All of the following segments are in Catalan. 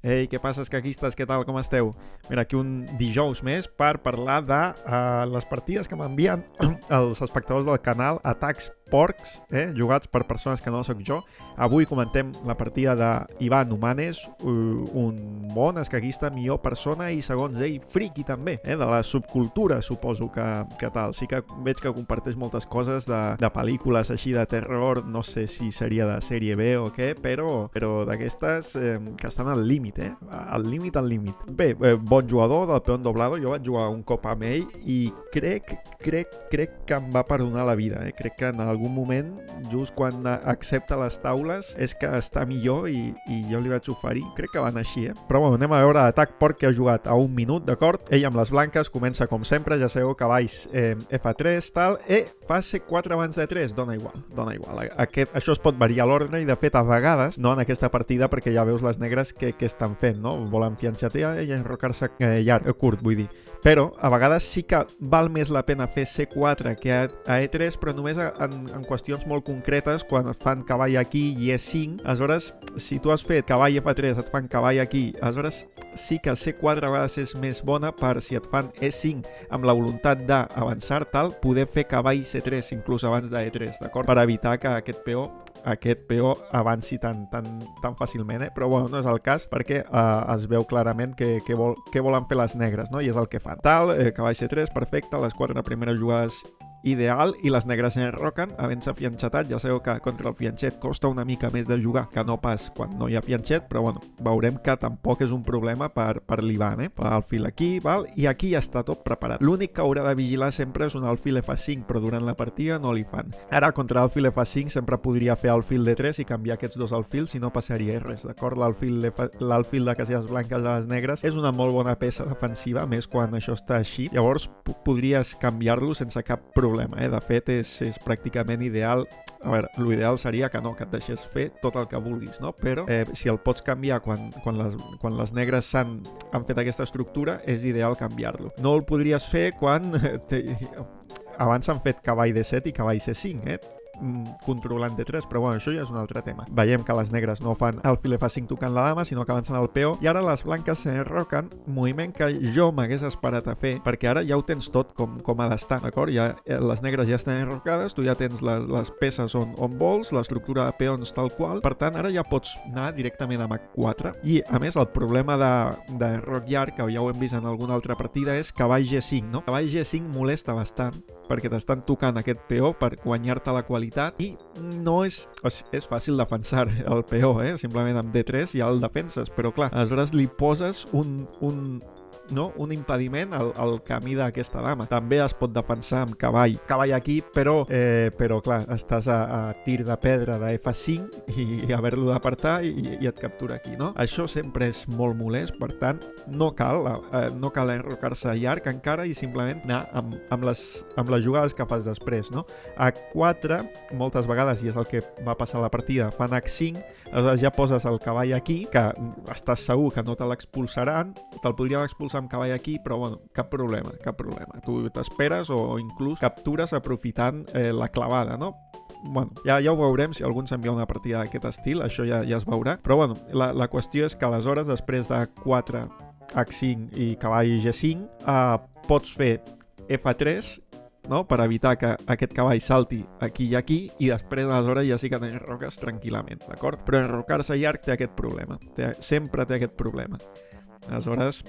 Ei, què passa, escaquistes? Què tal? Com esteu? Mira, aquí un dijous més per parlar de les partides que m'envien els espectadors del canal Atacs Porcs, jugats per persones que no sóc jo. Avui comentem la partida d'Ivan Humanes, un bon escaquista, millor persona i, segons ell, friki també, de la subcultura, suposo que tal. Sí que veig que comparteix moltes coses de pel·lícules així de terror, no sé si seria de sèrie B o què, però d'aquestes que estan al límit, al límit, al límit. Bé, bon jugador del Peón Doblado, jo vaig jugar un cop amb ell i crec que em va perdonar la vida, crec que en algun moment, just quan accepta les taules, és que està millor i jo li vaig oferir, crec que va anar així, Però bueno, anem a veure l'atac Porc que ha jugat a 1 minut, d'acord? Ell amb les blanques comença com sempre, ja sabeu, cavalls F3, tal, fa C4 abans de 3, dona igual. Això es pot variar l'ordre i, de fet, a vegades, no en aquesta partida, perquè ja veus les negres que estan fent, no? Volen fianxatear i enrocar-se curt, vull dir. Però, a vegades sí que val més la pena fer C4 que a E3, però només en qüestions molt concretes, quan et fan cavall aquí i E5, aleshores, si tu has fet cavall F3, et fan cavall aquí, aleshores sí que C4 a vegades és més bona per, si et fan E5 amb la voluntat d'avançar tal, poder fer cavall C3 inclús abans de E3, d'acord? Per evitar que aquest peó avanci tan fàcilment, Però bueno, no és el cas perquè es veu clarament què volen fer les negres, no? I és el que fan. Cavall C3, perfecte, les 4 primeres jugades ideal, i les negres enroquen, havent-se fianxetat. Ja sabeu que contra el fianxet costa una mica més de jugar que no pas quan no hi ha fianxet, però bueno, veurem que tampoc és un problema per l'Ivan, Alfil aquí, val? I aquí ja està tot preparat. L'únic que haurà de vigilar sempre és un alfil F5, però durant la partida no li fan. Ara, contra l'alfil F5 sempre podria fer alfil D3 i canviar aquests dos alfils i no passaria res, d'acord? L'alfil de casilles blanques de les negres és una molt bona peça defensiva, més quan això està així. Llavors podries canviar-lo sense cap problema. De fet, és pràcticament ideal. A veure, l'ideal seria que et deixés fer tot el que vulguis, no? Però si el pots canviar quan les negres han fet aquesta estructura, és ideal canviar-lo. No el podries fer quan abans han fet cavall D7 i cavall C5, controlant D3, però bueno, això ja és un altre tema. Veiem que les negres no fan alfil F5 tocant la dama, sinó que avancen al peó, i ara les blanques s'enroquen, moviment que jo m'hagués esperat a fer, perquè ara ja ho tens tot com ha d'estar, d'acord? Ja, les negres ja estan enrocades, tu ja tens les peces on vols, l'estructura de peons tal qual, per tant, ara ja pots anar directament amb H4, i a més el problema d'enroc llarg, que ja ho hem vist en alguna altra partida, és cavall G5, no? Cavall G5 molesta bastant, perquè t'estan tocant aquest peó per guanyar-te la qualitat, i no és fàcil defensar el peó, simplement amb D3 ja el defenses, però clar, aleshores li poses un impediment al camí d'aquesta dama. També es pot defensar amb cavall aquí, però clar, estàs a tir de pedra de F5 i haver-lo d'apartar i et captura aquí, no? Això sempre és molt molest, per tant, no cal enrocar-se llarg encara i simplement anar amb les jugades que fas després, no? H4, moltes vegades, i és el que va passar a la partida, fan H5, aleshores ja poses el cavall aquí, que estàs segur que no te l'expulsaran, te'l podríem expulsar amb cavall aquí, però bueno, cap problema. Tu t'esperes o inclús captures aprofitant la clavada, no? Bueno, ja ho veurem si algú ens envia una partida d'aquest estil, això ja es veurà, però bueno, la qüestió és que aleshores, després de 4, H5 i cavall G5, pots fer F3, no? Per evitar que aquest cavall salti aquí i aquí, i després aleshores ja sí que t'enroques tranquil·lament, d'acord? Però enrocar-se llarg té aquest problema, sempre té aquest problema. Aleshores,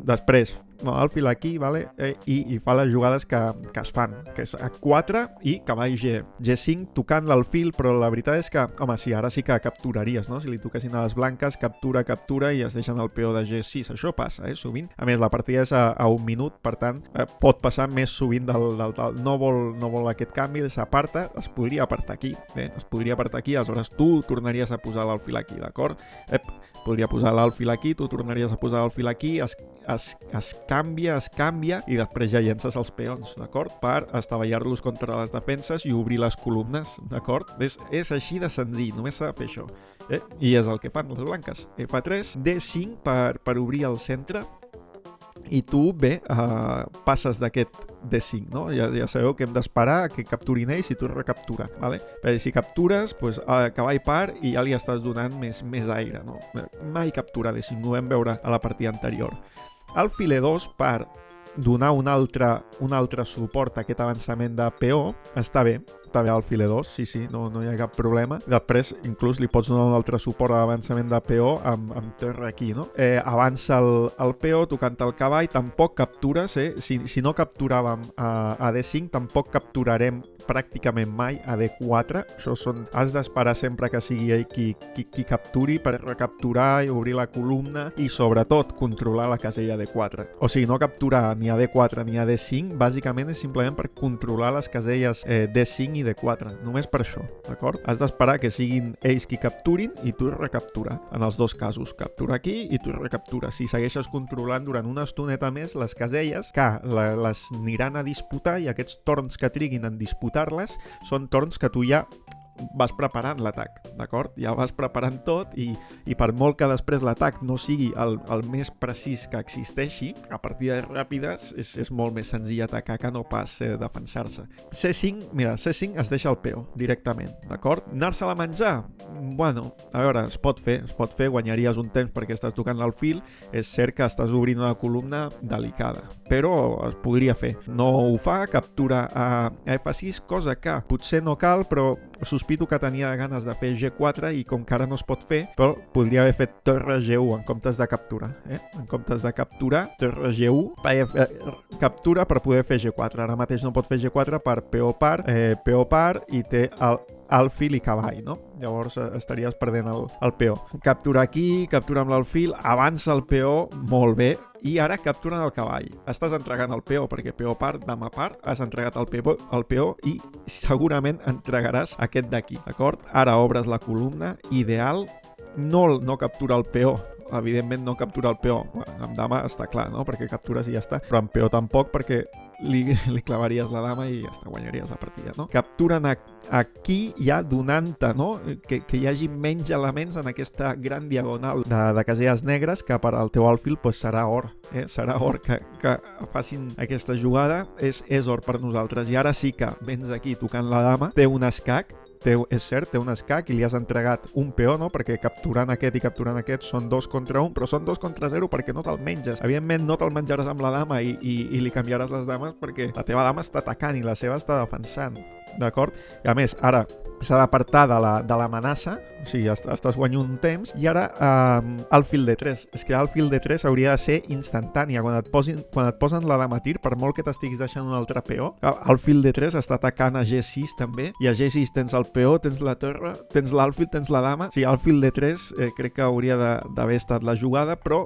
després, alfil aquí, vale? I fa les jugades que es fan, que és H4 i cavall G5 tocant l'alfil, però la veritat és que, home, sí, ara sí que capturaries, no? Si li toquessin a les blanques, captura i es deixen el peó de G6. Això passa, sovint. A més, la partida és a 1 minut, per tant, pot passar més sovint no vol aquest canvi, s'aparta, es podria apartar aquí, aleshores tu tornaries a posar l'alfil aquí, d'acord? Podria posar l'alfil aquí, tu tornaries a posar l'alfil aquí, es canvia i després ja llences els peons, d'acord? Per estavellar-los contra les defenses i obrir les columnes, d'acord? És així de senzill, només s'ha de fer això. I és el que fan les blanques. F3, D5 per obrir el centre, i tu, passes d'aquest D5, no? Ja sabeu que hem d'esperar que capturin ells i tu recaptura, vale? Perquè si captures, doncs, cavall par i ja li estàs donant més aire, no? Mai captura D5, ho vam veure a la partida anterior. Alfil E2 per donar un altre suport a aquest avançament de peó està bé alfil E2, sí, no hi ha cap problema. Després, inclús li pots donar un altre suport a l'avançament de peó amb torre aquí, no? Avança el peó tocant el cavall, tampoc captures, si no capturàvem a D5, tampoc capturarem pràcticament mai a D4. Has d'esperar sempre que sigui ell qui capturi per recapturar i obrir la columna i sobretot controlar la casella D4. O sigui, no capturar ni a D4 ni a D5, bàsicament és simplement per controlar les caselles D5 i D4, només per això, d'acord? Has d'esperar que siguin ells qui capturin i tu recaptura. En els dos casos, captura aquí i tu recaptura. Si segueixes controlant durant una estoneta més les caselles, que les aniran a disputar i aquests torns que triguin en disputar-les són torns que tu ja vas preparant l'atac, d'acord? Ja vas preparant tot i per molt que després l'atac no sigui el més precís que existeixi, a partides ràpides és molt més senzill atacar que no pas defensar-se. C5, mira, C5 es deixa el peó directament, d'acord? Anar-se-la a menjar? Bueno, a veure, es pot fer, guanyaries un temps perquè estàs tocant l'alfil, és cert que estàs obrint una columna delicada, però es podria fer. No ho fa, captura a F6, cosa que potser no cal, però sospito que tenia ganes de fer G4 i com que ara no es pot fer, però podria haver fet torre G1 en comptes de capturar. En comptes de capturar, torre G1, captura per poder fer G4. Ara mateix no pot fer G4 per peó par i té alfil i cavall, no? Llavors estaries perdent el peó. Captura aquí, captura amb l'alfil, avança el peó, molt bé, i ara capturen el cavall. Estàs entregant el peó, perquè peó part, dama part, has entregat el peó i segurament entregaràs aquest d'aquí, d'acord? Ara obres la columna, ideal, no captura el peó, evidentment no captura el peó. Amb dama està clar, no? Perquè captures i ja està, però amb peó tampoc, perquè li clavaries la dama i ja està, guanyaries la partida, no? Capturen aquí ja donant-te, no? Que hi hagi menys elements en aquesta gran diagonal de caselles negres que per al teu alfil serà or. Serà or que facin aquesta jugada, és or per nosaltres. I ara sí que vens aquí tocant la dama, té un escac, és cert, té un escac i li has entregat un peó, no? Perquè capturant aquest i capturant aquest són 2 contra 1, però són 2 contra 0 perquè no te'l menges. Evidentment no te'l menjaràs amb la dama i li canviaràs les dames perquè la teva dama està atacant i la seva està defensant, d'acord? I a més, ara s'ha d'apartar de l'amenaça, o sigui, estàs guanyant un temps, i ara alfil D3. És que alfil D3 hauria de ser instantània. Quan et posen la dama a tir, per molt que t'estiguis deixant un altre peó, alfil D3 està atacant a G6 també, i a G6 tens el peó, tens la torre, tens l'alfil, tens la dama. O sigui, alfil D3 crec que hauria d'haver estat la jugada, però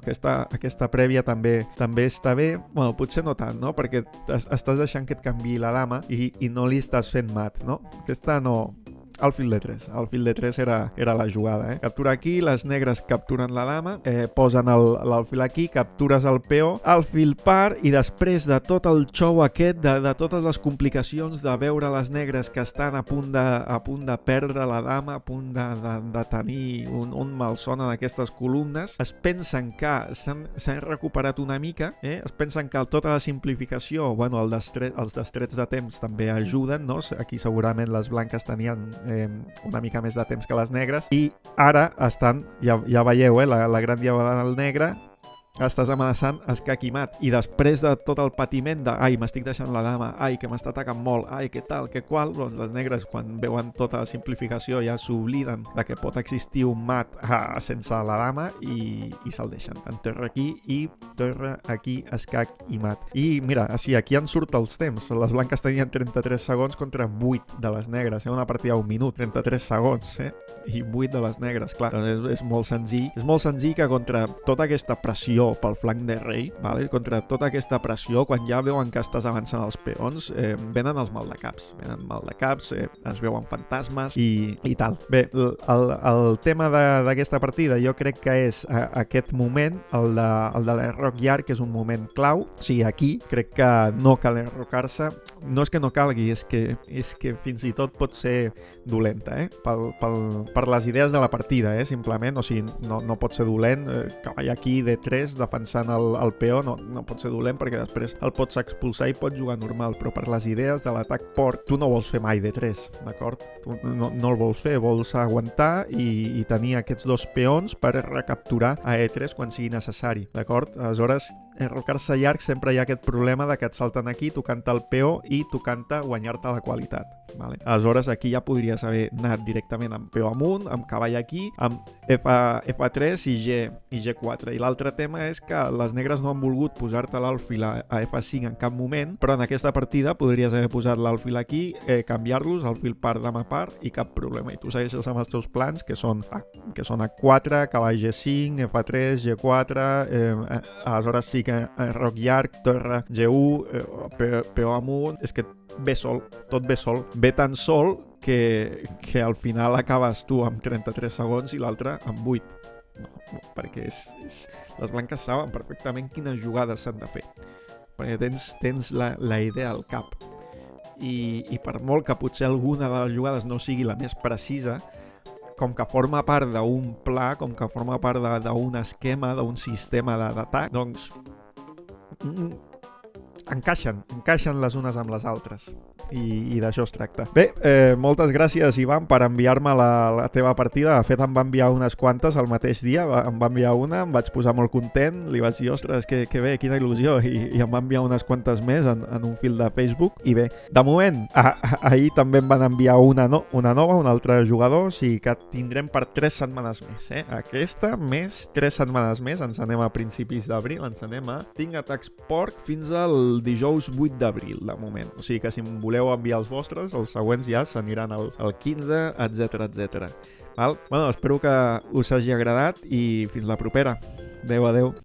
aquesta prèvia també està bé. Bueno, potser no tant, no? Perquè estàs deixant que et canviï la dama i no li estàs fent mat, no? Aquesta no... Alfil D3. Alfil D3 era la jugada, Captura aquí, les negres capturen la dama, posen l'alfil aquí, captures el peó, alfil par, i després de tot el show aquest, de totes les complicacions de veure les negres que estan a punt de perdre la dama, a punt de tenir un malson en aquestes columnes, es pensen que s'han recuperat una mica, es pensen que tota la simplificació, els destrets de temps també ajuden, no? Aquí segurament les blanques tenien una mica més de temps que les negres i ara estan, ja veieu, la gran diagonal negra, estàs amenaçant escac i mat, i després de tot el patiment de ai, m'estic deixant la dama, ai, que m'està atacant molt, ai, què tal, què qual, doncs les negres quan veuen tota la simplificació ja s'obliden de que pot existir un mat sense la dama i se'l deixen. En torre aquí i torre aquí, escac i mat. I mira, aquí en surt els temps. Les blanques tenien 33 segons contra 8 de les negres, una partida d'un minut, 33 segons, i 8 de les negres, clar, és molt senzill. És molt senzill que contra tota aquesta pressió pel flanc de rei, vale? Contra tota aquesta pressió, quan ja veuen que estàs avançant els peons, venen els maldecaps, es veuen fantasmes i tal. Bé, el tema d'aquesta partida jo crec que és aquest moment, el de l'enroc llarg, que és un moment clau. O sigui, aquí crec que no cal enrocar-se, no és que no calgui, és que fins i tot pot ser dolenta, per les idees de la partida, simplement, o sigui, no pot ser dolent, cavall aquí D3 defensant el peó, no pot ser dolent perquè després el pots expulsar i pots jugar normal, però per les idees de l'atac porc, tu no vols fer mai D3, d'acord? Tu no el vols fer, vols aguantar i tenir aquests dos peons per recapturar a E3 quan sigui necessari, d'acord? Aleshores, en rocar-se llarg sempre hi ha aquest problema de que et salten aquí, tocant el peó i tocant guanyar-te la qualitat. Vale? Aleshores, aquí ja podries haver anat directament amb peó amunt, amb cavall aquí, amb F3 i G4. I l'altre tema és que les negres no han volgut posar-te l'alfil a F5 en cap moment, però en aquesta partida podries haver posat l'alfil aquí, canviar-los, alfil par, dama par, i cap problema. I tu segueixes amb els teus plans, que són A4, cavall G5, F3, G4, aleshores sí que roc llarg, torre G1, peó amunt, és que ve sol, tot ve sol. Ve tan sol que al final acabes tu amb 33 segons i l'altre amb 8. No, perquè les blanques saben perfectament quines jugades s'han de fer. Perquè tens la idea al cap. I per molt que potser alguna de les jugades no sigui la més precisa, com que forma part d'un pla, com que forma part d'un esquema, d'un sistema d'atac, doncs encaixen les unes amb les altres. I d'això es tracta. Bé, moltes gràcies, Ivan, per enviar-me la teva partida. De fet, em va enviar unes quantes el mateix dia. Em va enviar una, em vaig posar molt content. Li vaig dir, ostres, que bé, quina il·lusió. I em va enviar unes quantes més en un fil de Facebook. I bé, de moment, ahir també em van enviar una nova, un altre jugador. O sigui que tindrem per 3 setmanes més. Aquesta més 3 setmanes més. Ens anem a principis d'abril. Ens anem a Tinc Atacs Porc fins al dijous 8 d'abril, de moment. O sigui que si em voleu enviar els vostres, els següents ja s'aniran al 15, etc. Val? Bueno, espero que us hagi agradat i fins la propera. Adéu.